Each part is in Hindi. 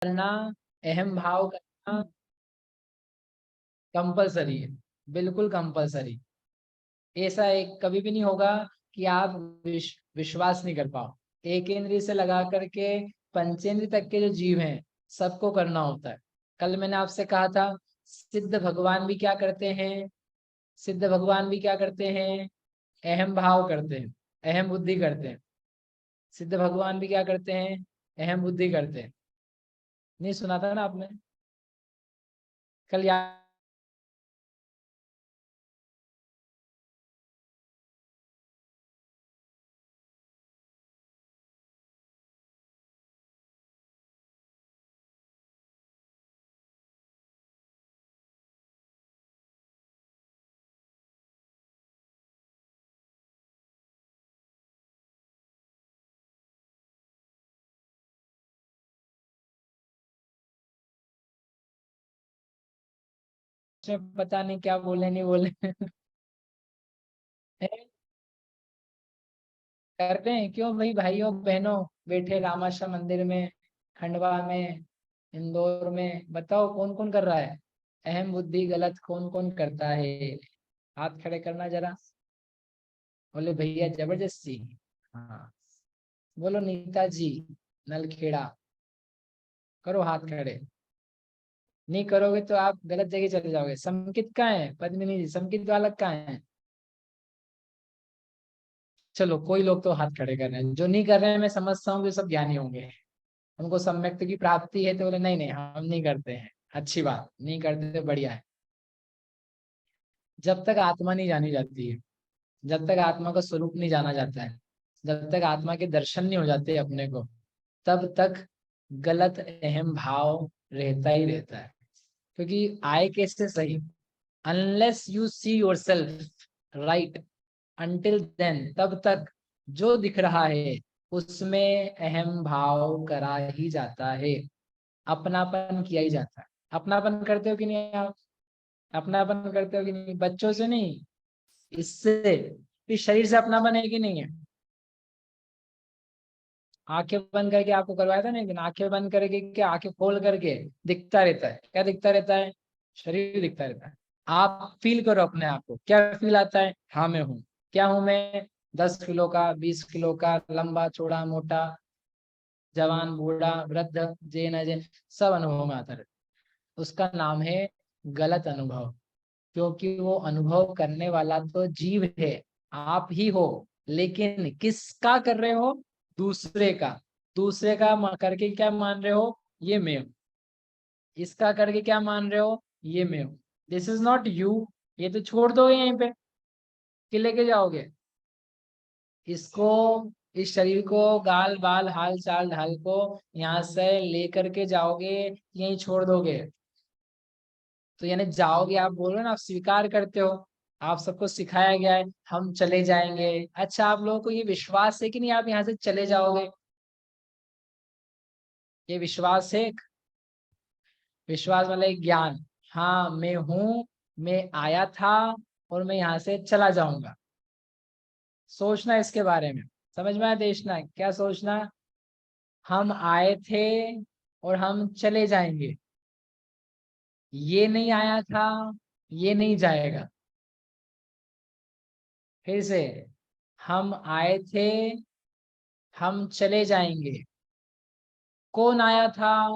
करना, अहम भाव करना कंपलसरी है, बिल्कुल कंपलसरी। ऐसा एक कभी भी नहीं होगा कि आप विश्वास नहीं कर पाओ। एक इंद्रिय से लगा करके पंचेंद्रिय तक के जो जीव हैं सबको करना होता है। कल मैंने आपसे कहा था सिद्ध भगवान भी क्या करते हैं, सिद्ध भगवान भी क्या करते हैं, अहम भाव करते हैं, अहम बुद्धि करते हैं। सिद्ध भगवान भी क्या करते हैं, अहम बुद्धि करते हैं। नहीं सुना था ना आपने कल? याद है, पता नहीं क्या बोले नहीं बोले कर रहे हैं क्यों भाई, भाइयों बहनों बैठे रामाशा मंदिर में, खंडवा में, इंदौर में, बताओ कौन कौन कर रहा है? अहम बुद्धि गलत कौन कौन करता है? हाथ खड़े करना जरा। बोले भैया जबरदस्ती। हाँ, बोलो नीता जी नलखेड़ा, करो हाथ खड़े। नहीं करोगे तो आप गलत जगह चले जाओगे। संकित कहाँ है, पद्मिनी जी संकित बालक कहाँ है? चलो कोई लोग तो हाथ खड़े कर रहे हैं, जो नहीं कर रहे हैं मैं समझता हूँ कि सब ज्ञानी होंगे, उनको सम्यक्त की प्राप्ति है, तो बोले नहीं नहीं हम नहीं करते हैं। अच्छी बात, नहीं करते तो बढ़िया है। जब तक आत्मा नहीं जानी जाती है, जब तक आत्मा का स्वरूप नहीं जाना जाता है, जब तक आत्मा के दर्शन नहीं हो जाते अपने को, तब तक गलत अहम भाव रहता ही रहता है। क्योंकि आए कैसे सही, unless you see yourself right, until then, तब तक जो दिख रहा है उसमें अहम भाव करा ही जाता है, अपनापन किया ही जाता है। अपनापन करते हो कि नहीं आप? अपनापन करते हो कि नहीं? बच्चों से नहीं, इससे, इस शरीर से अपनापन है कि नहीं है? आंखें बंद करके आपको करवाया था ना एक दिन, आंखें बंद करके क्या, आंखें खोल करके दिखता रहता है, क्या दिखता रहता है? शरीर दिखता रहता है। आप फील करो अपने आप को, क्या फील आता है? हाँ मैं हूँ। क्या हूँ मैं? 10 किलो का, 20 किलो का, लंबा चौड़ा मोटा, जवान बूढ़ा वृद्ध, जैन अजैन, सब अनुभव में आता रहता है। उसका नाम है गलत अनुभव। क्योंकि वो अनुभव करने वाला तो जीव है, आप ही हो। लेकिन किसका कर रहे हो? दूसरे का। दूसरे का करके क्या मान रहे हो? ये मैं हूं। इसका करके क्या मान रहे हो? ये मैं हूं। This is not you. ये तो छोड़ दो यहीं पे, कि लेके जाओगे इसको, इस शरीर को, गाल बाल हाल चाल ढाल को यहाँ से लेकर के जाओगे, यहीं छोड़ दोगे? तो यानी जाओगे, आप बोल रहे हो ना, आप स्वीकार करते हो, आप सबको सिखाया गया है हम चले जाएंगे। अच्छा, आप लोगों को ये विश्वास है कि नहीं आप यहाँ से चले जाओगे? ये विश्वास है एक, विश्वास वाला एक ज्ञान। हाँ मैं हूँ, मैं आया था और मैं यहाँ से चला जाऊंगा। सोचना इसके बारे में, समझ में आया देशना क्या सोचना? हम आए थे और हम चले जाएंगे, ये नहीं आया था, ये नहीं जाएगा। फिर से, हम आए थे, हम चले जाएंगे, कौन आया था,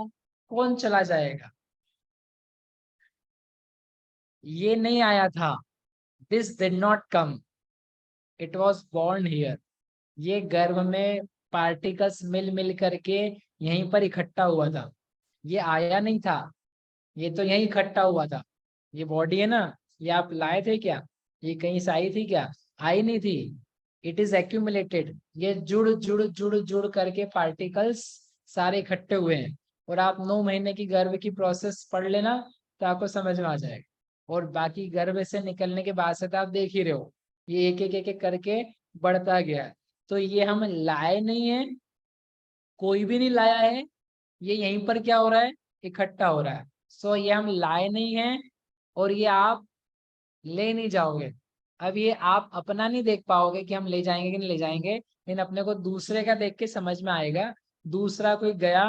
कौन चला जाएगा? ये नहीं आया था, this did not come, it was born here. ये गर्भ में पार्टिकल्स मिल मिल करके यहीं पर इकट्ठा हुआ था, ये आया नहीं था, ये तो यहीं इकट्ठा हुआ था। ये बॉडी है ना, ये आप लाए थे क्या? ये कहीं से आई थी क्या? आई नहीं थी। इट इज एक्यूमुलेटेड, ये जुड़ जुड़ जुड़ जुड़ करके पार्टिकल्स सारे इकट्ठे हुए हैं। और आप 9 महीने की गर्भ की प्रोसेस पढ़ लेना, तो आपको समझ में आ जाएगा। और बाकी गर्भ से निकलने के बाद से तो आप देख ही रहे हो, ये एक एक करके बढ़ता गया है। तो ये हम लाए नहीं है, कोई भी नहीं लाया है, ये यहीं पर क्या हो रहा है? इकट्ठा हो रहा है। सो ये हम लाए नहीं है, और ये आप ले नहीं जाओगे। अब ये आप अपना नहीं देख पाओगे कि हम ले जाएंगे कि नहीं ले जाएंगे, लेकिन अपने को दूसरे का देख के समझ में आएगा। दूसरा कोई गया,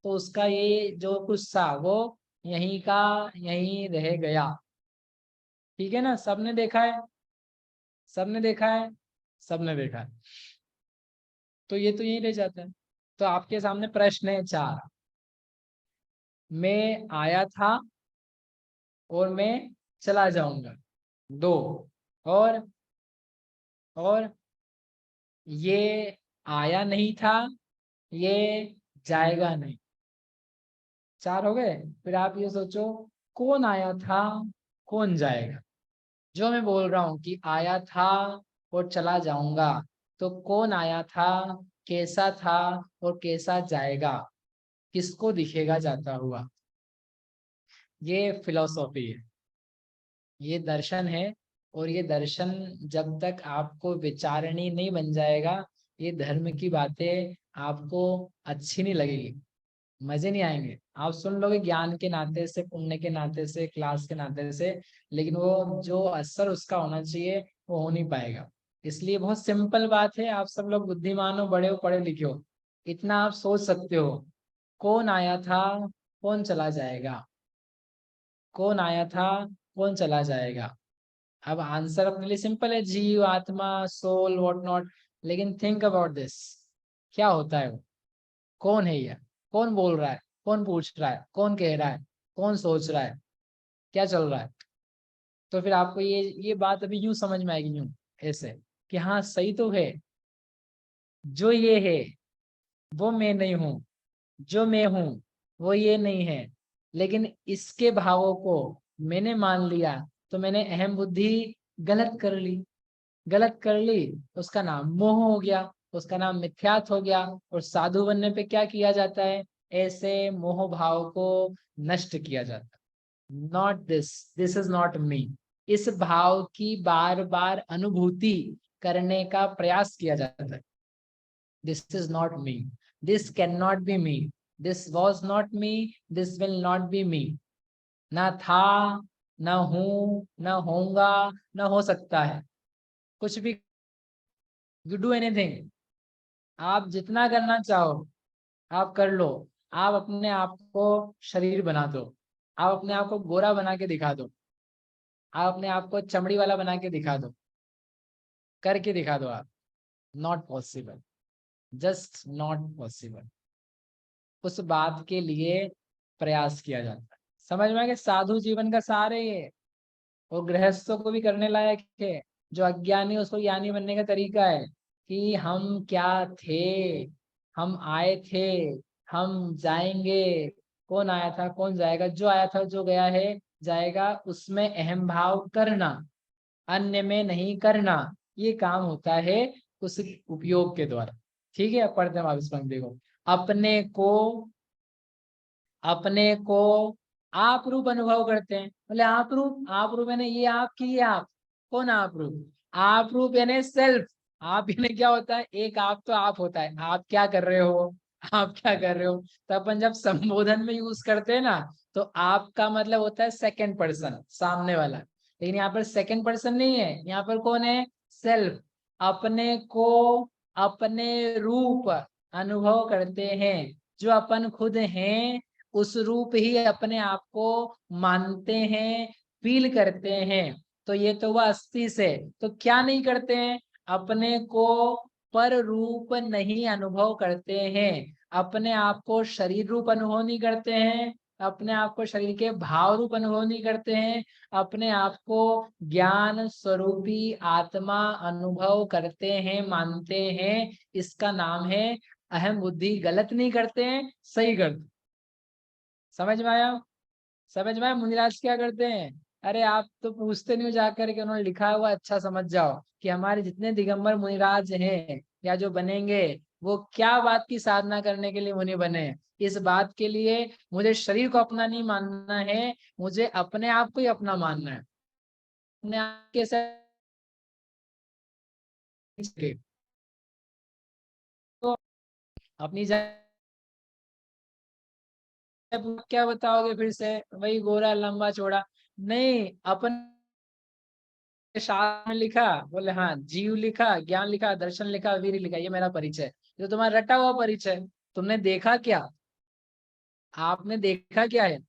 तो उसका ये जो कुछ था वो यहीं का यहीं रह गया। ठीक है ना, सबने देखा है, सबने देखा है, सबने देखा है। तो ये तो यहीं रह जाता है। तो आपके सामने प्रश्न है 4। मैं आया था और मैं चला जाऊंगा, 2। और और ये आया नहीं था, ये जाएगा नहीं। 4 हो गए। फिर आप ये सोचो, कौन आया था, कौन जाएगा। जो मैं बोल रहा हूँ कि आया था और चला जाऊंगा, तो कौन आया था, कैसा था और कैसा जाएगा, किसको दिखेगा जाता हुआ। ये फिलॉसफी है, ये दर्शन है। और ये दर्शन जब तक आपको विचारणीय नहीं बन जाएगा, ये धर्म की बातें आपको अच्छी नहीं लगेगी, मजे नहीं आएंगे। आप सुन लोगे ज्ञान के नाते से, पुण्य के नाते से, क्लास के नाते से, लेकिन वो जो असर उसका होना चाहिए वो हो नहीं पाएगा। इसलिए बहुत सिंपल बात है, आप सब लोग बुद्धिमान हो, बड़े हो, पढ़े लिखे हो, इतना आप सोच सकते हो। कौन आया था, कौन चला जाएगा, कौन आया था, कौन चला जाएगा। अब आंसर अपने लिए सिंपल है, जीव, आत्मा, सोल, व्हाट नॉट। लेकिन थिंक अबाउट दिस, क्या होता है वो, कौन है ये, कौन बोल रहा है, कौन पूछ रहा है, कौन कह रहा है, कौन सोच रहा है, क्या चल रहा है। तो फिर आपको ये बात अभी यूं समझ में आएगी, यूं ऐसे कि हाँ सही तो है, जो ये है वो मैं नहीं हूँ, जो मैं हूँ वो ये नहीं है। लेकिन इसके भावों को मैंने मान लिया, तो मैंने अहम बुद्धि गलत कर ली, गलत कर ली, उसका नाम मोह हो गया, उसका नाम मिथ्यात्व हो गया। और साधु बनने पे क्या किया जाता है, ऐसे मोह भाव को नष्ट किया जाता है। Not this, this is not मी। इस भाव की बार बार अनुभूति करने का प्रयास किया जाता है। This is not me, this can not be me, this was not me, this will not be me. ना था, ना हूं, ना होऊंगा, ना हो सकता है, कुछ भी। यू डू एनीथिंग, आप जितना करना चाहो आप कर लो। आप अपने आप को शरीर बना दो, आप अपने आप को गोरा बना के दिखा दो, आप अपने आप को चमड़ी वाला बना के दिखा दो, करके दिखा दो आप। Not possible, just not possible. उस बात के लिए प्रयास किया जाता है। समझ में आ गया, साधु जीवन का सार है ये। और गृहस्थों को भी करने लायक है। जो अज्ञानी उसको ज्ञानी बनने का तरीका है कि हम क्या थे, हम आए थे, हम जाएंगे। कौन आया था, कौन जाएगा, जो आया था, जो गया है, जाएगा, उसमें अहम भाव करना, अन्य में नहीं करना। ये काम होता है उस उपयोग के द्वारा। ठीक है, अब पढ़ते हैं आप इस पंक्ति को। अपने को, अपने को आप रूप अनुभव करते हैं। बोले आप रूप, आप रूप यानी ये आप की, ये आप। कौन आप रूप, आप रूप यानी सेल्फ। आप यानी क्या होता है, एक आप तो आप होता है, आप क्या कर रहे हो, आप क्या कर रहे हो। तो अपन जब संबोधन में यूज करते हैं ना, तो आपका मतलब होता है सेकंड पर्सन, सामने वाला। लेकिन यहाँ पर सेकंड पर्सन नहीं है, यहाँ पर कौन है, सेल्फ। अपने को अपने रूप अनुभव करते हैं, जो अपन खुद हैं उस रूप ही अपने आप को मानते हैं, फील करते हैं। तो ये तो वह अस्थि से। तो क्या नहीं करते हैं, अपने को पर रूप नहीं अनुभव करते हैं, अपने आप को शरीर रूप अनुभव नहीं करते हैं, अपने आप को शरीर के भाव रूप अनुभव नहीं करते हैं, अपने आप को ज्ञान स्वरूपी आत्मा अनुभव करते हैं, मानते हैं। इसका नाम है अहम बुद्धि। गलत नहीं करते हैं, सही करते। समझ में आया, समझ में आया। मुनिराज क्या करते हैं, अरे आप तो पूछते नहीं हो जाकर के, उन्होंने लिखा हुआ अच्छा समझ जाओ कि हमारे जितने दिगंबर मुनिराज हैं या जो बनेंगे, वो क्या बात की साधना करने के लिए मुनि बने। इस बात के लिए मुझे शरीर को अपना नहीं मानना है, मुझे अपने आप को ही अपना मानना है। अपने आप के साथ तो अपनी जगह क्या बताओगे, फिर से वही गोरा लंबा चौड़ा। नहीं, अपन शास्त्र में लिखा, बोले हाँ, जीव लिखा, ज्ञान लिखा, दर्शन लिखा, वीर लिखा, ये मेरा परिचय। ये तो तुम्हारा रटा हुआ परिचय, तुमने देखा क्या, आपने देखा क्या है?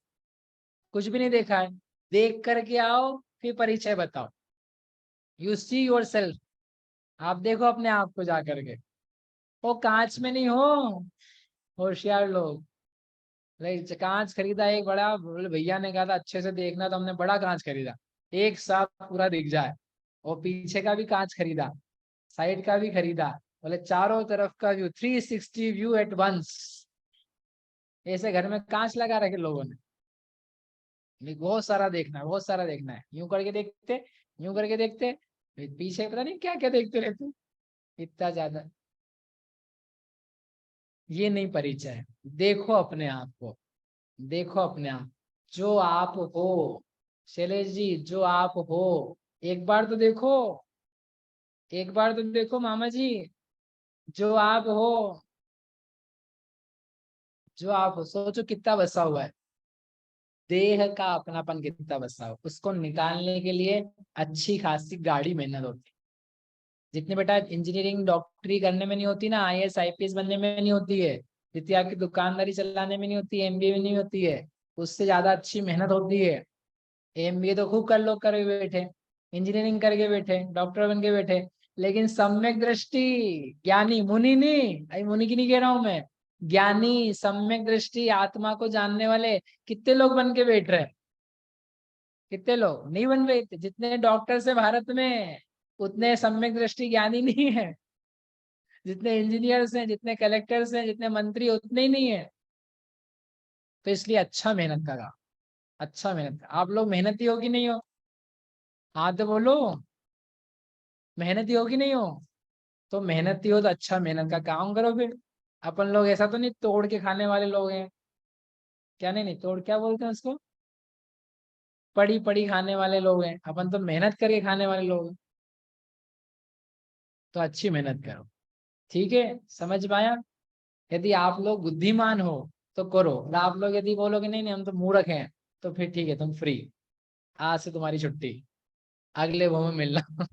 कुछ भी नहीं देखा है। देख करके आओ, फिर परिचय बताओ। You see your self. आप देखो अपने आप को जा करके। वो कांच में नहीं हो। होशियार लोग लाइक कांच खरीदा एक बड़ा, बोले भैया ने कहा था अच्छे से देखना, तो हमने बड़ा कांच खरीदा, एक साथ पूरा दिख जाए। और पीछे का भी कांच खरीदा, साइड का भी खरीदा, बोले चारों तरफ का व्यू, 360 व्यू एट वंस। ऐसे घर में कांच लगा रखे लोगों ने। बहुत सारा देखना है, बहुत सारा देखना है। यूं करके देखते, यूं करके देखते, फिर पीछे पता नहीं क्या क्या देखते रहते, इतना ज्यादा। ये नहीं परिचय है। देखो अपने आप को, देखो अपने आप, जो आप हो। शैलेश जी, जो आप हो, एक बार तो देखो, एक बार तो देखो मामा जी, जो आप हो, जो आप हो। सोचो कितना बसा हुआ है, देह का अपनापन कितना बसा हुआ, उसको निकालने के लिए अच्छी खासी गाड़ी मेहनत होती है। जितनी बेटा इंजीनियरिंग डॉक्टरी करने में नहीं होती ना, आईएएस आईपीएस बनने में नहीं होती है, जितनी आपकी दुकानदारी चलाने में नहीं होती है, एमबीए में नहीं होती है, उससे ज्यादा अच्छी मेहनत होती है। एमबीए तो खूब कर लो करके बैठे, इंजीनियरिंग करके बैठे, डॉक्टर बन के बैठे, लेकिन सम्यक दृष्टि, ज्ञानी, मुनि नहीं, अरे मुनि की नहीं कह रहा हूं मैं, ज्ञानी, सम्यक दृष्टि, आत्मा को जानने वाले कितने लोग बन के बैठ रहे हैं? कितने लोग नहीं बन रहे थे? जितने डॉक्टर्स है भारत में, उतने सम्यक दृष्टि ज्ञानी नहीं है। जितने इंजीनियर्स हैं, जितने कलेक्टर्स हैं, जितने मंत्री, उतने ही नहीं है। तो इसलिए अच्छा मेहनत करा, अच्छा मेहनत करा। आप लोग मेहनती हो कि नहीं हो? हाँ तो बोलो, मेहनती हो कि नहीं हो? तो मेहनती हो तो अच्छा मेहनत का काम करो फिर। अपन लोग ऐसा तो नहीं तोड़ के खाने वाले लोग हैं। क्या, नहीं नहीं, तोड़ क्या बोलते हैं उसको? पड़ी पड़ी खाने वाले लोग हैं अपन, तो मेहनत करके खाने वाले लोग हैं। तो अच्छी मेहनत करो, ठीक है? समझ पाया? यदि आप लोग बुद्धिमान हो तो करो, और आप लोग यदि बोलोगे नहीं नहीं हम तो मूर्ख हैं, तो फिर ठीक है, तुम फ्री, आज से तुम्हारी छुट्टी, अगले वो में मिलना।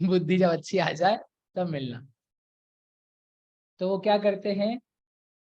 बुद्धि जब अच्छी आ जाए तब मिलना। तो वो क्या करते हैं,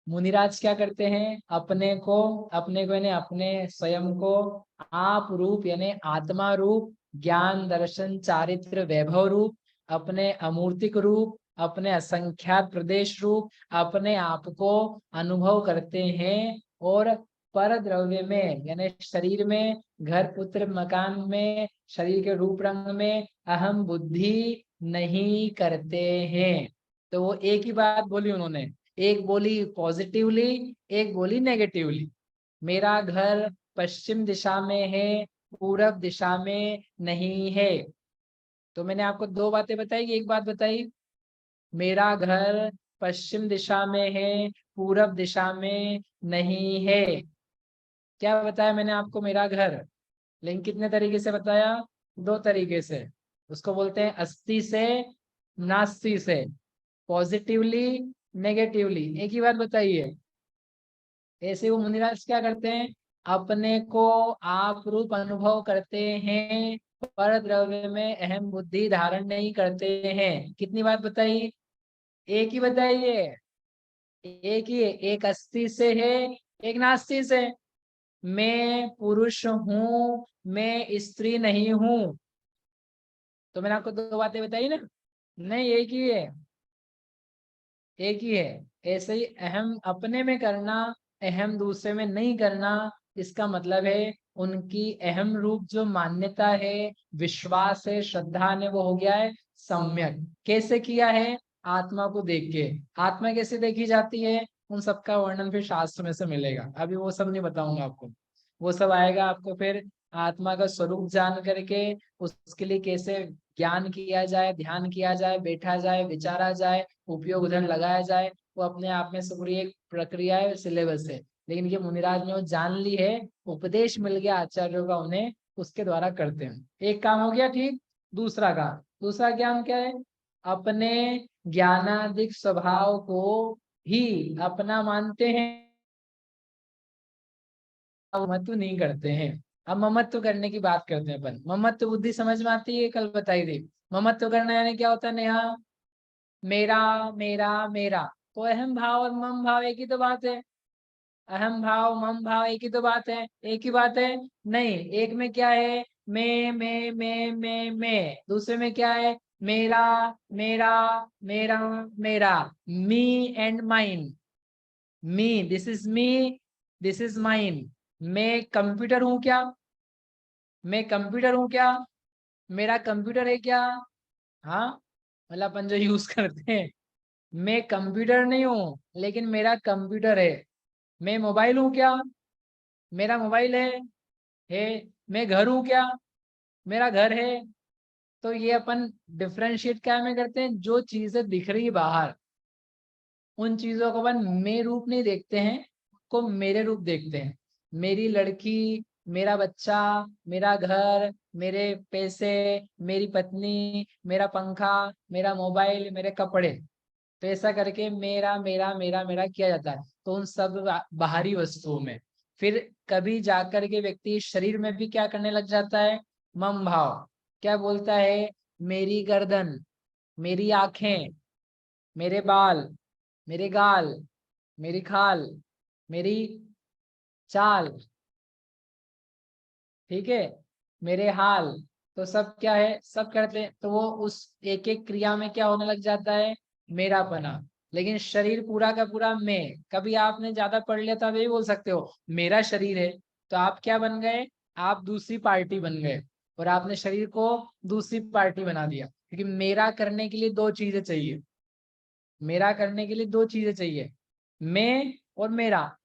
मुनिराज क्या करते हैं, अपने को यानी अपने स्वयं को आप रूप यानी आत्मा रूप, ज्ञान दर्शन चारित्र वैभव रूप, अपने अमूर्तिक रूप, अपने असंख्यात प्रदेश रूप, अपने आप को अनुभव करते हैं। और पर द्रव्य में यानी शरीर में, घर पुत्र मकान में, शरीर के रूप रंग में अहम बुद्धि नहीं करते हैं। तो वो एक ही बात बोली उन्होंने, एक बोली पॉजिटिवली, एक बोली नेगेटिवली। मेरा घर पश्चिम दिशा में है, पूरब दिशा में नहीं है। तो मैंने आपको दो बातें बताई कि एक बात बताई, मेरा घर पश्चिम दिशा में है, पूरब दिशा में नहीं है। क्या बताया मैंने आपको? मेरा घर। लेकिन कितने तरीके से बताया? दो तरीके से। उसको बोलते हैं अस्ति से, नास्ति से, पॉजिटिवली, नेगेटिवली। एक ही बात बताइए। ऐसे वो मुनिराज क्या करते हैं, अपने को आप रूप अनुभव करते हैं, पर द्रव्य में अहम बुद्धि धारण नहीं करते हैं। कितनी बात बताई? एक ही बताइए। एक ही है, एक अस्थि से है, एक नास्ति से। मैं पुरुष हूँ, मैं स्त्री नहीं हूँ। तो मैंने आपको दो बातें बताई ना? नहीं, एक ही है, एक ही है। ऐसे ही अहम अपने में करना, अहम दूसरे में नहीं करना, इसका मतलब है उनकी अहम रूप जो मान्यता है, विश्वास है, श्रद्धा ने, वो हो गया है सम्यक। कैसे किया है? आत्मा को देख के। आत्मा कैसे देखी जाती है? उन सबका वर्णन फिर शास्त्र में से मिलेगा, अभी वो सब नहीं बताऊंगा आपको। वो सब आएगा आपको फिर, आत्मा का स्वरूप जान करके उसके लिए कैसे ज्ञान किया जाए, ध्यान किया जाए, बैठा जाए, विचारा जाए, उपयोग उधर लगाया जाए, वो अपने आप में से पूरी एक प्रक्रिया है, सिलेबस है। लेकिन ये मुनिराज ने वो जान ली है, उपदेश मिल गया आचार्यों का उन्हें, उसके द्वारा करते हैं। एक काम हो गया, ठीक। दूसरा काम, दूसरा ज्ञान क्या है? अपने ज्ञानादिक स्वभाव को ही अपना मानते हैं, ममत्व नहीं करते हैं। अब ममत्व करने की बात करते हैं अपन। ममत्व बुद्धि समझ में आती है? कल बताई थी। ममत्व करना यानी क्या होता है नेहा? मेरा, मेरा, मेरा। तो अहम भाव और मम भाव एक ही तो बात है। अहम भाव मम भाव एक ही तो बात है, एक ही बात है। नहीं, एक में क्या है, मैं, दूसरे में क्या है, मेरा मेरा मेरा मेरा, me and mine. Me, this is me, this is mine. मैं कंप्यूटर हूं क्या, मैं कंप्यूटर हूं क्या, मेरा कंप्यूटर है क्या? हाँ, मतलब अपन जो यूज करते हैं, मैं कंप्यूटर नहीं हूँ लेकिन मेरा कंप्यूटर है। मैं मोबाइल हूँ क्या, मेरा मोबाइल है। मैं घर हूँ क्या, मेरा घर है। तो ये अपन डिफ्रेंशिएट क्या में करते हैं, जो चीजें दिख रही है बाहर, उन चीजों को अपन मैं रूप नहीं देखते हैं, को मेरे रूप देखते हैं। मेरी लड़की, मेरा बच्चा, मेरा घर, मेरे पैसे, मेरी पत्नी, मेरा पंखा, मेरा मोबाइल, मेरे कपड़े। तो ऐसा करके मेरा मेरा मेरा मेरा किया जाता है, तो उन सब बाहरी वस्तुओं में। फिर कभी जाकर के व्यक्ति शरीर में भी क्या करने लग जाता है, मम भाव। क्या बोलता है, मेरी गर्दन, मेरी आंखें, मेरे बाल, मेरे गाल, मेरी खाल, मेरी चाल, ठीक है, मेरे हाल। तो सब क्या है, सब करते हैं, तो वो उस एक एक क्रिया में क्या होने लग जाता है, मेरा बना। लेकिन शरीर पूरा का पूरा मैं। कभी आपने ज्यादा पढ़ लिया तो आप यही बोल सकते हो मेरा शरीर है, तो आप क्या बन गए, आप दूसरी पार्टी बन गए, और आपने शरीर को दूसरी पार्टी बना दिया। क्योंकि मेरा करने के लिए दो चीजें चाहिए, मेरा करने के लिए दो चीजें चाहिए, मैं और मेरा।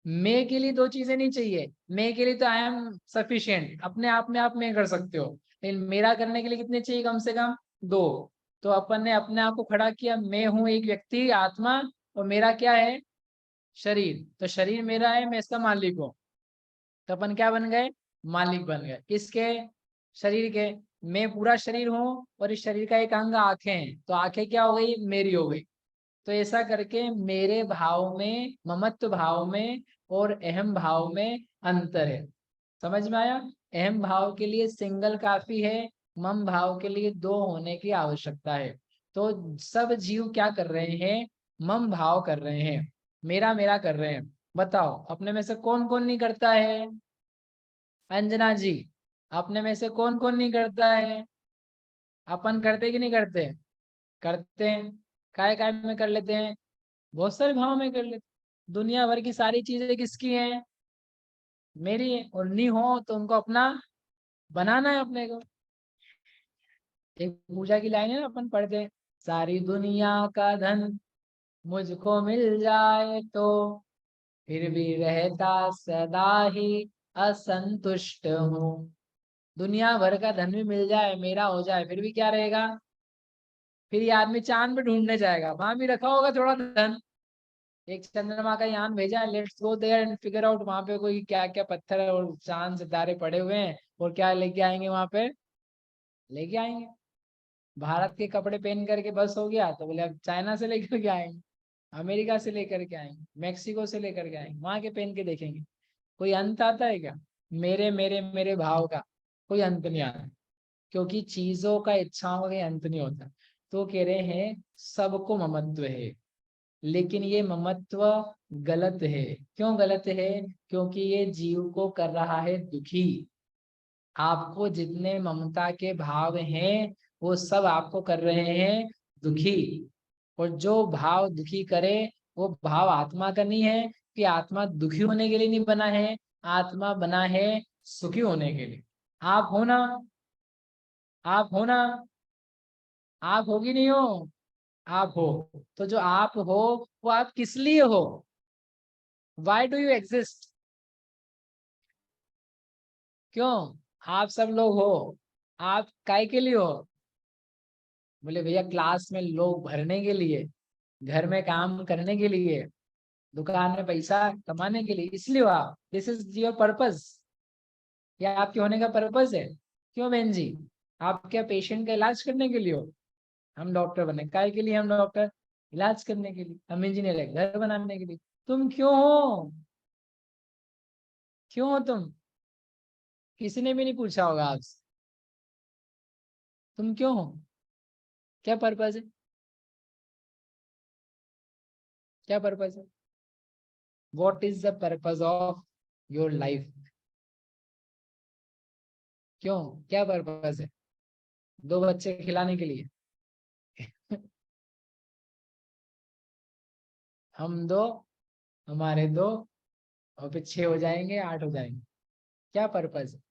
मैं के लिए दो चीजें नहीं चाहिए, मैं के लिए तो आई एम सफिशिएंट, अपने आप में आप मैं कर सकते हो। लेकिन मेरा करने के लिए कितने चाहिए, कम से कम दो। तो अपन ने अपने आप को खड़ा किया, मैं हूं एक व्यक्ति आत्मा, और मेरा क्या है, शरीर। तो शरीर मेरा है, मैं इसका मालिक हूँ। तो अपन क्या बन गए, मालिक बन गए किसके, शरीर के। मैं पूरा शरीर हूँ और इस शरीर का एक अंग आंखें हैं, तो आंखें क्या हो गई, मेरी हो गई। तो ऐसा करके मेरे भाव में, ममत्व भाव में और अहम भाव में अंतर है। समझ में आया? अहम भाव के लिए सिंगल काफी है, मम भाव के लिए दो होने की आवश्यकता है। तो सब जीव क्या कर रहे हैं, मम भाव कर रहे हैं, मेरा मेरा कर रहे हैं। बताओ अपने में से कौन कौन नहीं करता है, अंजना जी, अपने में से कौन कौन नहीं करता है? अपन करते कि नहीं करते? करते हैं। काय काय में कर लेते हैं, बहुत सारे भाव में कर लेते। दुनिया भर की सारी चीजें किसकी हैं, मेरी है। और नहीं हो तो उनको अपना बनाना है अपने को। एक पूजा की लाइन है ना, अपन पढ़ते हैं, सारी दुनिया का धन मुझको मिल जाए तो फिर भी रहता सदा ही असंतुष्ट हूँ। दुनिया भर का धन भी मिल जाए, मेरा हो जाए, फिर भी क्या रहेगा, फिर ये आदमी चांद पे ढूंढने जाएगा, वहां भी रखा होगा थोड़ा धन। एक चंद्रमा का यान भेजा है, let's go there and figure out वहां पे कोई क्या क्या पत्थर और चांद सितारे पड़े हुए हैं, और क्या लेके आएंगे वहां पे, लेके आएंगे। भारत के कपड़े पहन करके बस हो गया, तो बोले अब चाइना से लेकर के आएंगे, अमेरिका से लेकर के आएंगे, मैक्सिको से लेकर के आएंगे, वहां के पहन के देखेंगे। कोई अंत आता है क्या, मेरे मेरे मेरे भाव का कोई अंत नहीं आता। क्योंकि चीजों का, इच्छाओं का अंत नहीं होता। तो कह रहे हैं सबको ममत्व है, लेकिन ये ममत्व गलत है। क्यों गलत है, क्योंकि ये जीव को कर रहा है दुखी। आपको जितने ममता के भाव हैं वो सब आपको कर रहे हैं दुखी। और जो भाव दुखी करे वो भाव आत्मा का नहीं है, कि आत्मा दुखी होने के लिए नहीं बना है, आत्मा बना है सुखी होने के लिए। आप हो ना, आप हो ना, आप होगी नहीं हो, आप हो। तो जो आप हो वो आप किस लिए हो, वाई डू यू एग्जिस्ट, क्यों आप सब लोग हो, आप काय के लिए हो? बोले भैया क्लास में लोग भरने के लिए, घर में काम करने के लिए, दुकान में पैसा कमाने के लिए, इसलिए हो आप, दिस इज योर पर्पस, या आपके होने का पर्पस है। क्यों बहन जी, आप क्या पेशेंट का इलाज करने के लिए हो? हम डॉक्टर बने काय के लिए, हम डॉक्टर इलाज करने के लिए, हम इंजीनियर है घर बनाने के लिए। तुम क्यों हो, क्यों हो तुम? किसी ने भी नहीं पूछा होगा आपसे, तुम क्यों हो, क्या पर्पस है, क्या पर्पस है? What is the purpose of your life? क्यों, क्या पर्पज है? दो बच्चे खिलाने के लिए? हम दो, हमारे दो, और फिर 6 हो जाएंगे, 8 हो जाएंगे। क्या पर्पज है?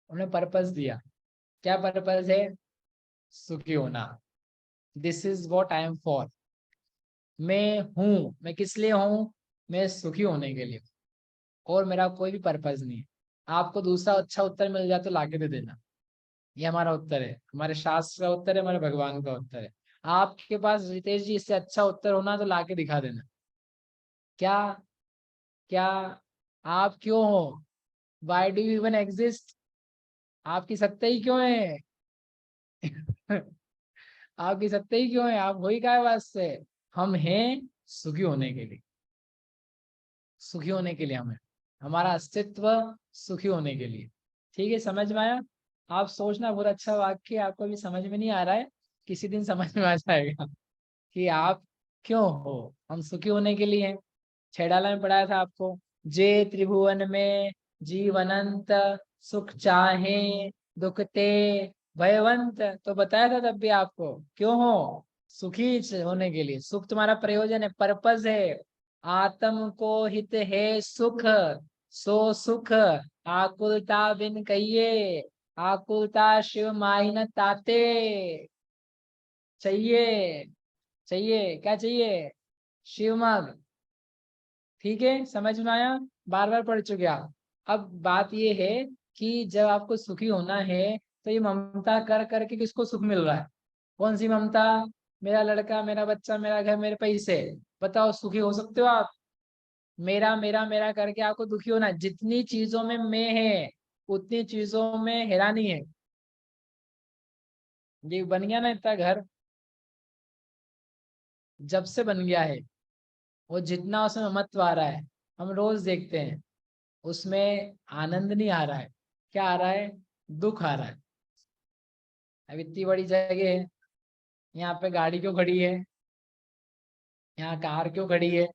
उन्हें पर्पज दिया। क्या पर्पज है? सुखी होना। This is what I am for. मैं हूं, मैं किस लिए हूं? मैं सुखी होने के लिए। और मेरा कोई भी पर्पज नहीं है। आपको दूसरा अच्छा उत्तर मिल जाए तो लाके दे देना। ये हमारा उत्तर है, हमारे शास्त्र का उत्तर है, हमारे भगवान का उत्तर है। आपके पास रितेश जी इससे अच्छा उत्तर होना तो लाके दिखा देना। क्या? क्या? आप क्यों हो? Why do you even exist? आपकी सत्ता ही क्यों है? आपकी सत्ता ही क्यों है? आप हो ही काय वास्ते? हम हैं सुखी होने के लिए। सुखी होने के लिए हमें, हमारा अस्तित्व सुखी होने के लिए। ठीक है, समझ में आया? आप सोचना, बहुत अच्छा वाक्य आपको अभी समझ में नहीं आ रहा है, किसी दिन समझ में आ जाएगा कि आप क्यों हो। हम सुखी होने के लिए हैं। छेड़ाला में पढ़ाया था आपको, जे त्रिभुवन में जीवनंत सुख चाहे दुखते भयवंत। तो बताया था तब भी आपको, क्यों हो? सुखी होने के लिए। सुख तुम्हारा प्रयोजन है, पर्पज है। आत्म को हित है सुख, सो सुख आकुलता बिन कहिए। आकुलता शिव माही न ताते। चाहिए, चाहिए क्या चाहिए? शिव मार्ग। ठीक है, समझ में आया? बार बार पढ़ चुके आप। अब बात ये है कि जब आपको सुखी होना है तो ये ममता कर करके किसको सुख मिल रहा है? कौन सी ममता? मेरा लड़का, मेरा बच्चा, मेरा घर, मेरे पैसे। बताओ, सुखी हो सकते हो आप? मेरा मेरा मेरा करके आपको दुखी होना है। जितनी चीजों में मैं है उतनी चीजों में हैरानी है। ये बन गया ना इतना घर, जब से बन गया है, वो जितना उसमें ममत्व आ रहा है, हम रोज देखते हैं, उसमें आनंद नहीं आ रहा है। क्या आ रहा है? दुख आ रहा है। अब इतनी बड़ी जगह है, यहाँ पे गाड़ी क्यों खड़ी है? यहाँ कार क्यों खड़ी है?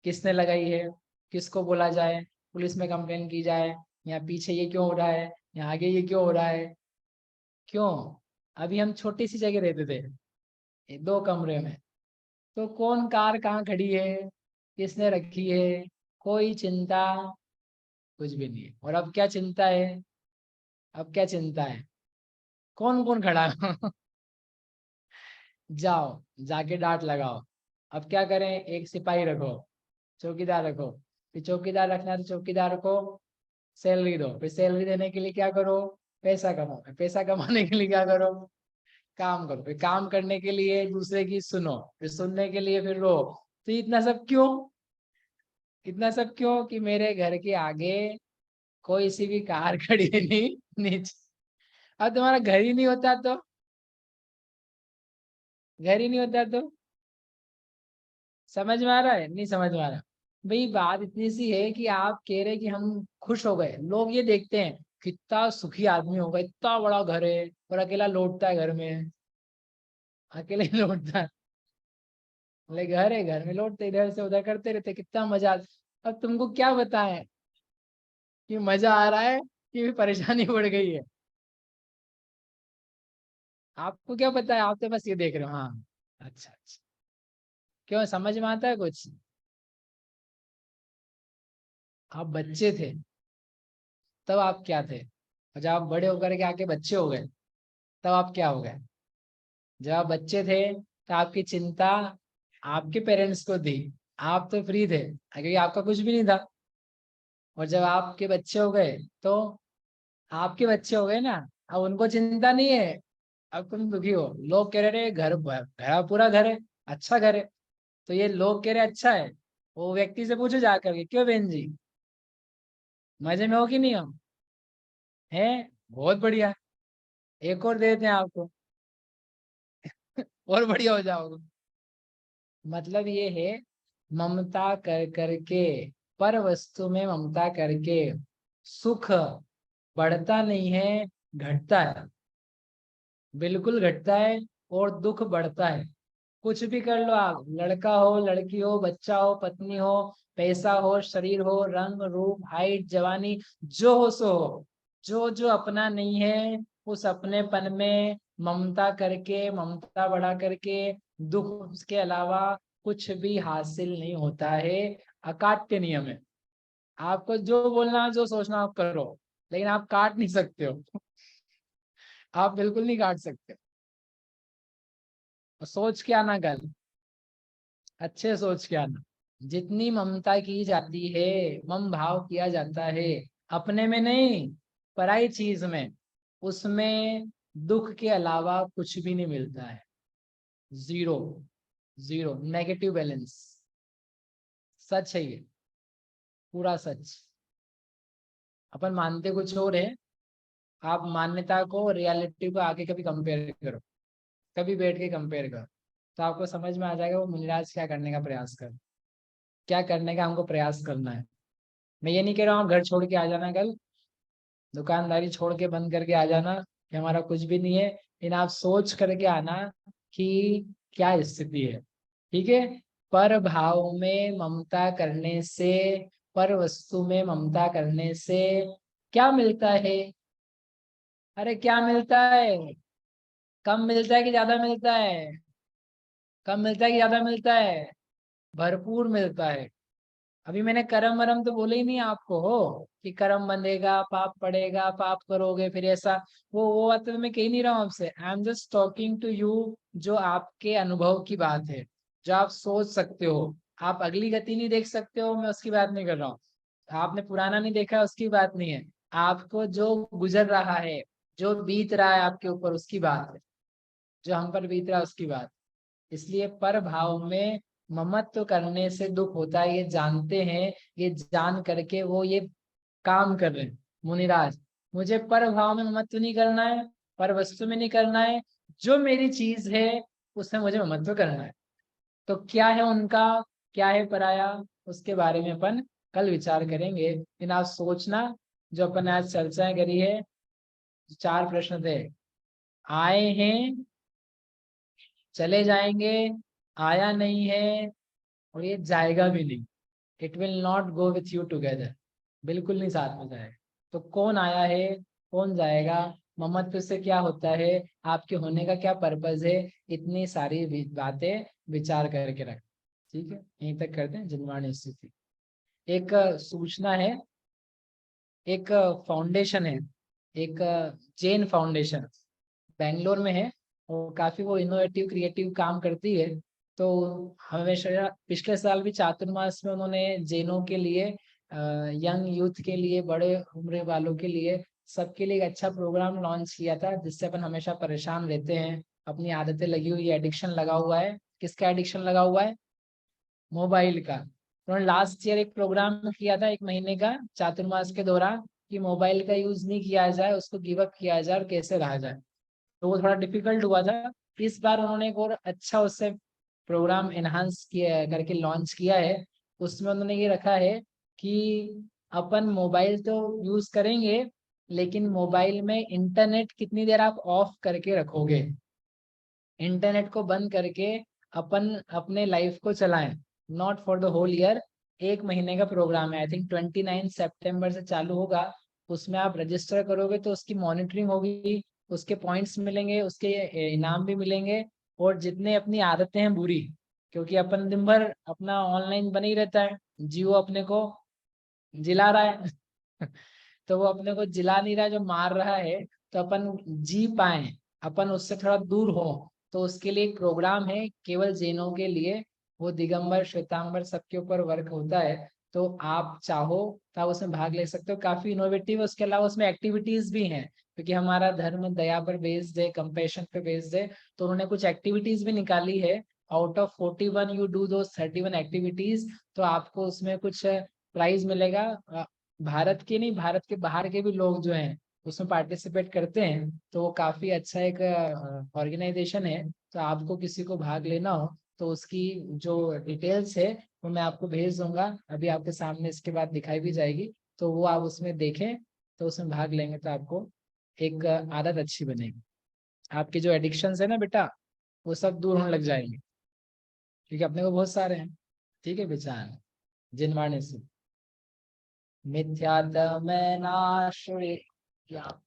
किसने लगाई है? किसको बोला जाए? पुलिस में कंप्लेन की जाए? यहाँ पीछे ये क्यों हो रहा है? यहाँ आगे ये क्यों हो रहा है? क्यों? अभी हम छोटी सी जगह रहते थे, 2 कमरे में, तो कौन कार कहाँ खड़ी है, किसने रखी है, कोई चिंता कुछ भी नहीं है। और अब क्या चिंता है? अब क्या चिंता है? कौन कौन खड़ा है? जाओ, जाके डांट लगाओ। अब क्या करें? एक सिपाही रखो, चौकीदार रखो। फिर चौकीदार रखना है तो चौकीदार को सैलरी दो। फिर सैलरी देने के लिए क्या करो? पैसा कमाओ। फिर पैसा कमाने के लिए क्या करो? काम करो। फिर काम करने के लिए दूसरे की सुनो। फिर सुनने के लिए फिर रो। तो इतना सब क्यों? इतना सब क्यों कि मेरे घर के आगे कोई सी भी कार खड़ी नहीं नीचे। अब तुम्हारा घर ही नहीं होता तो? घर ही नहीं होता तो? समझ में आ रहा है? नहीं समझ में आ रहा? भाई बात इतनी सी है कि आप कह रहे कि हम खुश हो गए। लोग ये देखते हैं कितना सुखी आदमी होगा, इतना बड़ा घर है और अकेला लौटता है घर में। अकेले ही लौटता है। बोले घर है, घर में लौटते इधर से उधर करते रहते, कितना मजा अब तुमको क्या बताएं कि मजा आ रहा है कि परेशानी बढ़ गई है? आपको क्या पता है? आप तो बस ये देख रहे हो। हाँ, अच्छा अच्छा। क्यों, समझ में आता है कुछ? आप बच्चे थे तब आप क्या थे, और जब आप बड़े होकर के आके बच्चे हो गए तब आप क्या हो गए? जब आप बच्चे थे तो आपकी चिंता आपके पेरेंट्स को थी। आप तो फ्री थे क्योंकि आपका कुछ भी नहीं था। और जब आपके बच्चे हो गए तो आपके बच्चे हो गए ना, अब उनको चिंता नहीं है। अब तुम दुखी हो। लोग कह रहे घर भरा पूरा घर है, अच्छा घर है। तो ये लोग कह रहे अच्छा है, वो व्यक्ति से पूछो जाकर के, क्यों बहन जी, मजे में हो कि नहीं हो? है, बहुत बढ़िया। एक और देते हैं आपको, और बढ़िया हो जाओगे। मतलब ये है, ममता कर करके, पर वस्तु में ममता करके सुख बढ़ता नहीं है, घटता है। बिल्कुल घटता है। और दुख बढ़ता है। कुछ भी कर लो आप, लड़का हो, लड़की हो, बच्चा हो, पत्नी हो, पैसा हो, शरीर हो, रंग रूप, हाइट, जवानी, जो हो सो हो, जो जो अपना नहीं है उस अपनेपन में ममता करके, ममता बढ़ा करके, दुख उसके अलावा कुछ भी हासिल नहीं होता है। अकाट्य नियम है। आपको जो बोलना है, जो सोचना आप करो, लेकिन आप काट नहीं सकते हो। आप बिल्कुल नहीं काट सकते। और सोच के आना कल, अच्छे सोच के आना। जितनी ममता की जाती है, मम भाव किया जाता है, अपने में नहीं, पराई चीज में, उसमें दुख के अलावा कुछ भी नहीं मिलता है। Zero, zero, negative balance. सच है ये, पूरा सच। अपन मानते कुछ और है। आप मान्यता को, रियलिटी को आके कभी कंपेयर करो, कभी बैठ के कंपेयर करो, तो आपको समझ में आ जाएगा वो मुनिराज क्या करने का प्रयास कर, क्या करने का हमको प्रयास करना है। मैं ये नहीं कह रहा हूँ आप घर छोड़ के आ जाना कल, दुकानदारी छोड़ के बंद करके आ जाना कि हमारा कुछ भी नहीं है, लेकिन आप सोच करके आना कि क्या स्थिति है। ठीक है। पर भाव में ममता करने से, पर वस्तु में ममता करने से क्या मिलता है? अरे क्या मिलता है? कम मिलता है कि ज्यादा मिलता है? कम मिलता है कि ज्यादा मिलता है? भरपूर मिलता है। अभी मैंने कर्म वरम तो बोले ही नहीं आपको हो कि कर्म बंधेगा, पाप पड़ेगा, पाप करोगे फिर ऐसा, वो बात तो मैं कह नहीं रहा हूँ आपसे। I am just talking to you, जो आपके अनुभव की बात है, जो आप सोच सकते हो। आप अगली गति नहीं देख सकते हो, मैं उसकी बात नहीं कर रहा हूँ। आपने पुराना नहीं देखा, उसकी बात नहीं है। आपको जो गुजर रहा है, जो बीत रहा है आपके ऊपर, उसकी बात है। जो हम पर बीत रहा है उसकी बात। इसलिए पर भाव में ममत्व करने से दुख होता है, ये जानते हैं। ये जान करके वो ये काम कर रहे हैं। मुनिराज, मुझे पर भाव में ममत्व नहीं करना है, पर वस्तु में नहीं करना है, जो मेरी चीज है उसमें मुझे ममत्व करना है। तो क्या है उनका, क्या है पराया, उसके बारे में अपन कल विचार करेंगे। लेकिन आप सोचना, जो अपन आज चर्चाएं करी है, 4 प्रश्न थे। आए हैं, चले जाएंगे, आया नहीं है, और ये जाएगा भी नहीं। It will not go with you together. बिल्कुल नहीं साथ में जाएगा। तो कौन आया है, कौन जाएगा, ममत्व से क्या होता है, आपके होने का क्या पर्पज है, इतनी सारी बातें विचार करके रख। ठीक है, यहीं तक करते हैं। जिनवाणी स्थिति एक सूचना है। एक फाउंडेशन है, एक जैन फाउंडेशन, बेंगलोर में है। और काफी वो इनोवेटिव क्रिएटिव काम करती है। तो हमेशा पिछले साल भी चातुर्मास में उन्होंने जैनों के लिए, यंग यूथ के लिए, बड़े उम्र वालों के लिए, सबके लिए एक अच्छा प्रोग्राम लॉन्च किया था, जिससे अपन हमेशा परेशान रहते हैं। अपनी आदतें लगी हुई, एडिक्शन लगा हुआ है। किसका एडिक्शन लगा हुआ है? मोबाइल का। उन्होंने लास्ट ईयर एक प्रोग्राम किया था 1 महीने का चातुर्मास के दौरान, कि मोबाइल का यूज नहीं किया जाए, उसको गिव अप किया जाए और कैसे रहा जाए। तो वो थोड़ा डिफिकल्ट हुआ था। इस बार उन्होंने एक और अच्छा उससे प्रोग्राम एनहांस किया करके लॉन्च किया है। उसमें उन्होंने ये रखा है कि अपन मोबाइल तो यूज करेंगे, लेकिन मोबाइल में इंटरनेट कितनी देर आप ऑफ करके रखोगे, इंटरनेट को बंद करके अपन अपने लाइफ को चलाएं। Not for the whole year. 1 महीने का प्रोग्राम है, आई थिंक 29 सितंबर से चालू होगा। उसमें आप रजिस्टर करोगे तो उसकी मॉनिटरिंग होगी, उसके पॉइंट्स मिलेंगे, उसके इनाम भी मिलेंगे। और जितने अपनी आदतें हैं बुरी, क्योंकि अपन दिन भर अपना ऑनलाइन बने ही रहता है, जियो अपने को जिला रहा है। तो वो अपने को जिला नहीं रहा, जो मार रहा है। तो अपन जी पाए, अपन उससे थोड़ा दूर हो, तो उसके लिए एक प्रोग्राम है केवल जैनों के लिए। वो दिगंबर श्वेतांबर सबके ऊपर वर्क होता है। तो आप चाहो तो आप उसमें भाग ले सकते हो। काफी इनोवेटिव है। उसके अलावा उसमें एक्टिविटीज भी हैं, क्योंकि हमारा धर्म दया पर बेस्ड है, कंपैशन पे बेस्ड है। तो उन्होंने कुछ एक्टिविटीज भी निकाली है। आउट ऑफ 41 यू डू दो 31 एक्टिविटीज, तो आपको उसमें कुछ प्राइज मिलेगा। भारत के नहीं, भारत के बाहर के भी लोग जो हैं उसमें पार्टिसिपेट करते हैं। तो वो काफी अच्छा एक ऑर्गेनाइजेशन है। तो आपको किसी को भाग लेना हो तो उसकी जो डिटेल्स है वो मैं आपको भेज दूंगा। अभी आपके सामने इसके बाद दिखाई भी जाएगी। तो वो आप उसमें देखें, तो उसमें भाग लेंगे तो आपको एक आदत अच्छी बनेगी। आपकी जो एडिक्शन है ना बेटा, वो सब दूर होने लग जाएंगे। क्योंकि अपने को बहुत सारे हैं। ठीक है, पहचान जिनवाणी से मिथ्यात्म नाश्रे या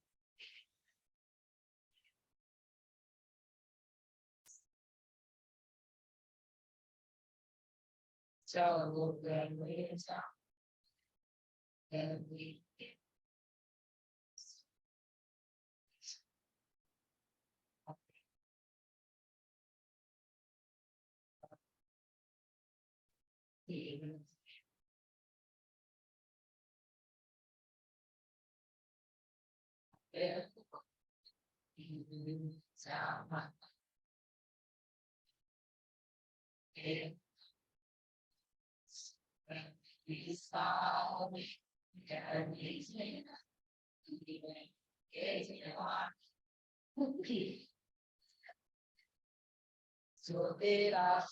जो तेरा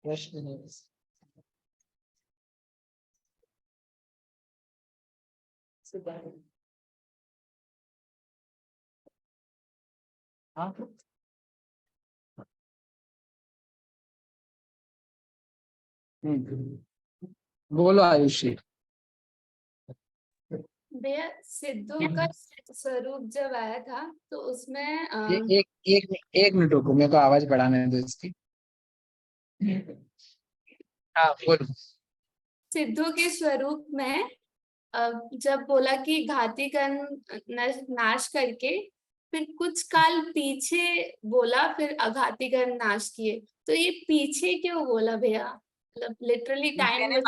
प्रश्न नहीं। हाँ, बोलो आयुषी। भैया सिद्धू का स्वरूप जब आया था तो उसमें एक मिनट रुको, मेरे को आवाज बढ़ाने दो इसकी। हाँ बोलो। सिद्धू के स्वरूप में जब बोला कि घाती कर्ण नाश करके फिर कुछ काल पीछे बोला, फिर अघाती कर्ण नाश किए, तो ये पीछे क्यों बोला भैया? मतलब लिटरली टाइम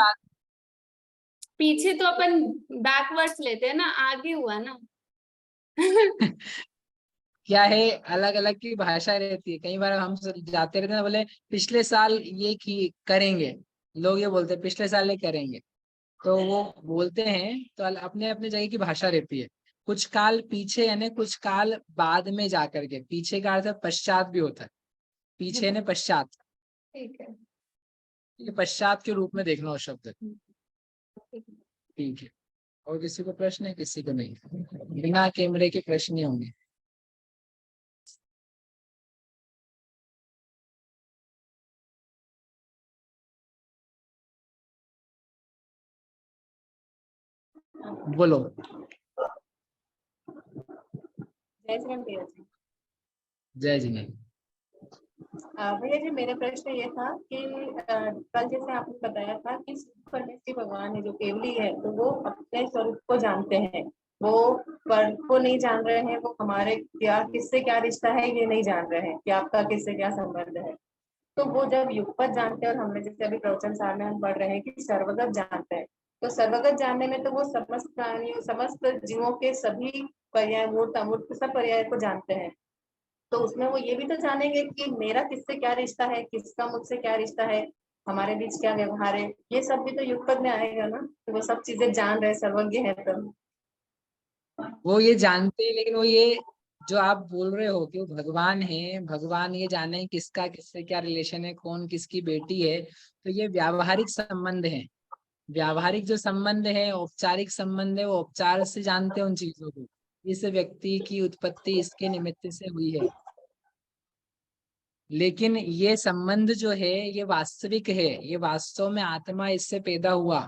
पीछे तो अपन बैकवर्ड्स लेते हैं ना, आगे हुआ ना। क्या है, अलग अलग की भाषा रहती है। कई बार हम जाते रहते हैं ना, बोले पिछले साल ये की करेंगे, लोग ये बोलते हैं पिछले साल ये करेंगे, तो वो बोलते हैं तो अपने अपने जगह की भाषा रहती है। कुछ काल पीछे यानी कुछ काल बाद में जाकर के, पीछे का अर्थ पश्चात भी होता है। पीछे ने पश्चात, ठीक है। ये पश्चात के रूप में देखना हो शब्द। ठीक है। और किसी को प्रश्न है? किसी को नहीं। बिना कैमरे के प्रश्न नहीं होंगे। बोलो। जय श्री राम भैया जी। जय जी नहीं। भैया जी मेरा प्रश्न ये था कि कल जैसे आपने बताया था कि परमेश्वरी भगवान है जो केवली है, तो वो अपने स्वरूप को जानते हैं, वो पर को नहीं जान रहे हैं, वो हमारे क्या किससे क्या रिश्ता है ये नहीं जान रहे हैं कि आपका किससे क्या संबंध है। तो वो जब युगपत जानते हैं, और हमने जैसे अभी प्रवचन सार में हम पढ़ रहे हैं कि सर्वगत जानते हैं, तो सर्वगत जानने में तो वो समस्त प्राणियों समस्त जीवों के सभी पर्याय मूर्त अमूर्त सब पर्याय को जानते हैं। तो उसमें वो ये भी तो जानेंगे कि मेरा किससे क्या रिश्ता है, किसका मुझसे क्या रिश्ता है, हमारे बीच क्या व्यवहार है, ये सब भी तो युगपत में आएगा ना। तो वो सब चीजें जान रहे, सर्वज्ञ है तो। वो ये जानते हैं, लेकिन वो ये जो आप बोल रहे हो कि वो भगवान है, भगवान ये जाने किसका किससे क्या रिलेशन है, कौन किसकी बेटी है, तो ये व्यावहारिक संबंध है। व्यावहारिक जो संबंध है, औपचारिक संबंध है, वो औपचार से जानते हैं उन चीजों को। इस व्यक्ति की उत्पत्ति इसके निमित्त से हुई है, लेकिन ये संबंध जो है ये वास्तविक है, ये वास्तव में आत्मा इससे पैदा हुआ,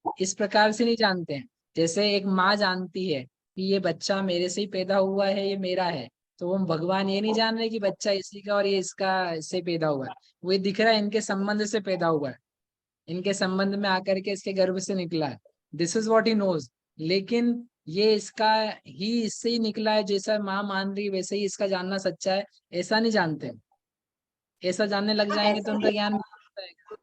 इस प्रकार से नहीं जानते हैं। जैसे एक माँ जानती है कि ये बच्चा मेरे से ही पैदा हुआ है, ये मेरा है, तो वो भगवान ये नहीं जान रहे कि बच्चा इसी का और ये इसका इससे पैदा हुआ है। वो ये दिख रहा है इनके संबंध से पैदा हुआ है, इनके संबंध में आकर के इसके गर्भ से निकला है। This is what he knows. लेकिन ये इसका ही, इससे ही निकला है, जैसा माँ मान रही वैसे ही इसका जानना सच्चा है, ऐसा नहीं जानते। ऐसा जानने लग हाँ, जाएंगे तो ऐसा उनका ज्ञान हो जाएगा।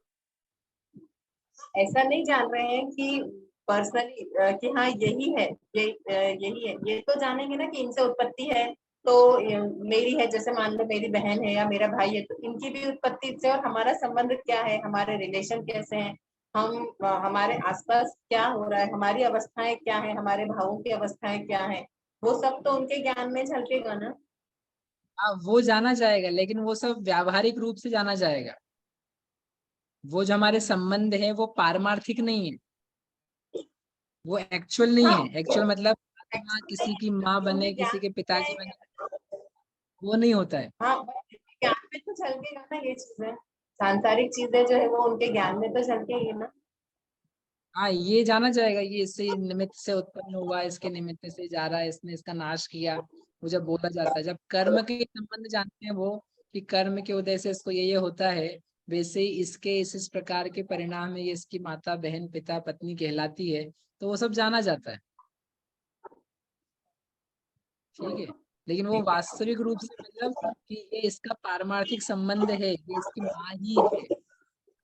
ऐसा नहीं जान रहे हैं कि पर्सनली कि हाँ यही है, यही है, ये तो जानेंगे ना कि इनसे उत्पत्ति है, तो मेरी है, जैसे मान लो मेरी बहन है या मेरा भाई है, तो इनकी भी उत्पत्ति से और हमारा संबंध क्या है, हमारे रिलेशन कैसे हैं, हम हमारे आसपास क्या हो रहा है, हमारी अवस्थाएं क्या है, हमारे भावों की अवस्थाएं क्या है, वो सब तो उनके ज्ञान में झलकेगा ना। हाँ, वो जाना जाएगा, लेकिन वो सब व्यावहारिक रूप से जाना जाएगा। वो जो हमारे संबंध है वो पारमार्थिक नहीं है, वो एक्चुअल नहीं हाँ, है। एक्चुअल मतलब आत्मा एक्चुअली किसी की माँ जो भी बने, ज्ञान किसी के में पिताजी बने, वो नहीं होता है। हाँ, ज्ञान में तो झलकेगा ना ये चीजें, सांसारिक चीजें जो है वो उनके ज्ञान में तो झलकेगी ना। हाँ, ये जाना जाएगा, ये इसी निमित्त से उत्पन्न हुआ, इसके निमित्त से जा रहा है, इसने इसका नाश किया। वो जब बोला जाता है, जब कर्म के संबंध जानते हैं वो, कि कर्म के उदय से इसको ये होता है, वैसे ही इसके इस प्रकार के परिणाम में ये इसकी माता, बहन, पिता, पत्नी कहलाती है, तो वो सब जाना जाता है। ठीक है। लेकिन वो वास्तविक रूप से मतलब कि ये इसका पारमार्थिक संबंध है, ये इसकी माँ ही है,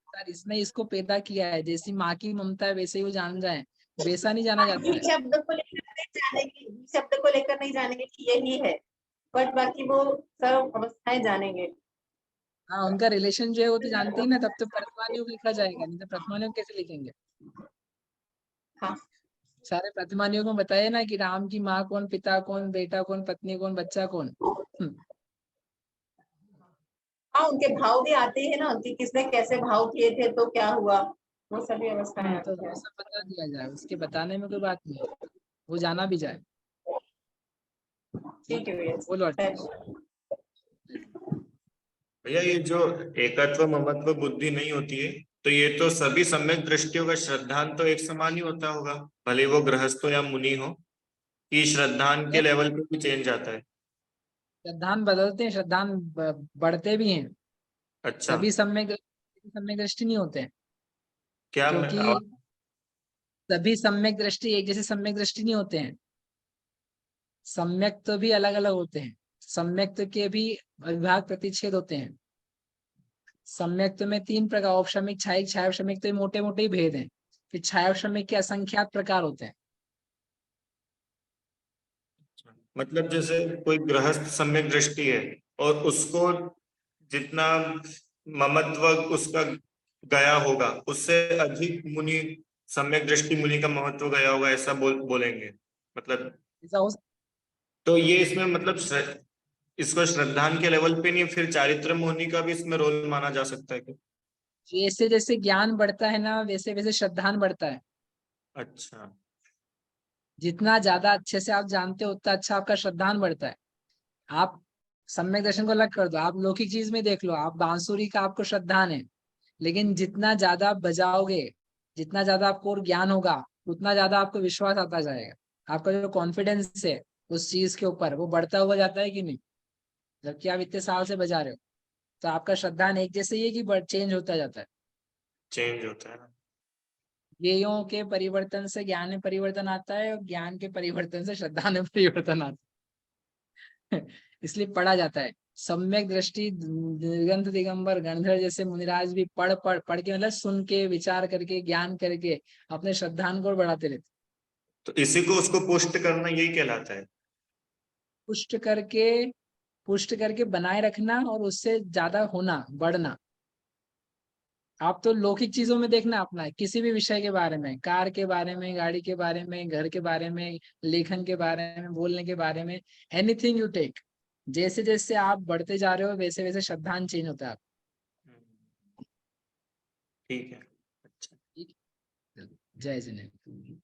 सर इसने इसको पैदा किया है, जैसी माँ की ममता है वैसे ही वो जान जाए, वैसा नहीं जाना हाँ, जाता ये है। शब्द को लेकर नहीं जानेंगे, ये शब्द को लेकर नहीं जानेंगे कि यही है, बट बाकी वो सब अवस्थाएं जानेंगे। हाँ, उनका रिलेशन जो है वो तो जानते ही ना, तब तो प्रतिमानियों को लिखा जाएगा, नहीं तो प्रतिमानियों को कैसे लिखेंगे। हाँ सारे प्रतिमानियों को बताया ना कि राम की माँ कौन, पिता कौन, बेटा कौन, पत्नी कौन, बच्चा कौन। हाँ, उनके भाव भी आते हैं ना कि किसने कैसे भाव किए थे तो क्या हुआ, वो सभी अवस्थाएं तो आती वो है। सब बता दिया जाए, उसके बताने में कोई बात नहीं है, वो जाना भी जाए। ठीक ठीक है है, भैया। बोलो अर्चना। भैया ये जो एकत्व ममत्व बुद्धि नहीं होती है, तो ये तो सभी सम्यक दृष्टियों का श्रद्धांत तो एक समान ही होता होगा, भले वो गृहस्थ हो या मुनि हो, कि श्रद्धान के नहीं, लेवल पे भी चेंज आता है। श्रद्धान बदलते हैं, श्रद्धान बढ़ते भी हैं। अच्छा, सभी सम्यक दृष्टि नहीं होते हैं, क्या मैं क्योंकि सभी सम्यक दृष्टि एक जैसे सम्यक दृष्टि नहीं होते हैं। सम्यक तो भी अलग अलग होते हैं, सम्यक तो के भी विभाग प्रतिच्छेद होते हैं। सम्यक तो में 3 प्रकार, औपशमिक, छायिक, छायाश्रमिक, तो मोटे मोटे ही भेद हैं। फिर छायाश्रमिक के असंख्यात प्रकार होते हैं। मतलब जैसे कोई गृहस्थ सम्यक दृष्टि है और उसको जितना ममत्व उसका गया होगा उससे अधिक मुनि सम्यक दृष्टि मुनि का महत्व गया होगा, ऐसा बोलेंगे मतलब। ऐसा हो तो ये इसमें मतलब इसको श्रद्धान के लेवल पे नहीं, फिर चारित्र मुनि का भी इसमें रोल माना जा सकता है क्या? जैसे जैसे ज्ञान बढ़ता है ना, वैसे वैसे श्रद्धान बढ़ता है। अच्छा। जितना ज्यादा अच्छे से आप जानते हो उतना अच्छा आपका श्रद्धान बढ़ता है। आप सम्यक दर्शन को अलग कर दो, आप लौकिक चीज में देख लो, आप बांसुरी का आपको श्रद्धान है, लेकिन जितना ज्यादा आप बजाओगे, जितना ज्यादा आपको और ज्ञान होगा, उतना ज्यादा आपको विश्वास आता जाएगा। आपका जो कॉन्फिडेंस है उस चीज के ऊपर, वो बढ़ता हुआ जाता है कि नहीं। जबकि आप इतने साल से बजा रहे हो, तो आपका श्रद्धान एक जैसे ही है कि चेंज होता जाता है। चेंज होता है ना। ज्ञेयों के परिवर्तन से ज्ञान में परिवर्तन आता है, और ज्ञान के परिवर्तन से श्रद्धा में परिवर्तन आता है। इसलिए पढ़ा जाता है। सम्यक दृष्टि दिगंत दिगंबर गणधर जैसे मुनिराज भी पढ़ के, मतलब सुन के, विचार करके, ज्ञान करके अपने श्रद्धान को बढ़ाते रहते। तो इसी को उसको पुष्ट करना यही कहलाता है। पुष्ट करके, पुष्ट करके बनाए रखना, और उससे ज्यादा होना, बढ़ना। आप तो लौकिक चीजों में देखना अपना, किसी भी विषय के बारे में, कार के बारे में, गाड़ी के बारे में, घर के बारे में, लेखन के बारे में, बोलने के बारे में, एनीथिंग यू टेक, जैसे जैसे आप बढ़ते जा रहे हो वैसे वैसे श्रद्धांत चेंज होता है आप। ठीक है। अच्छा। ठीक है? जय जिनेन्द्र।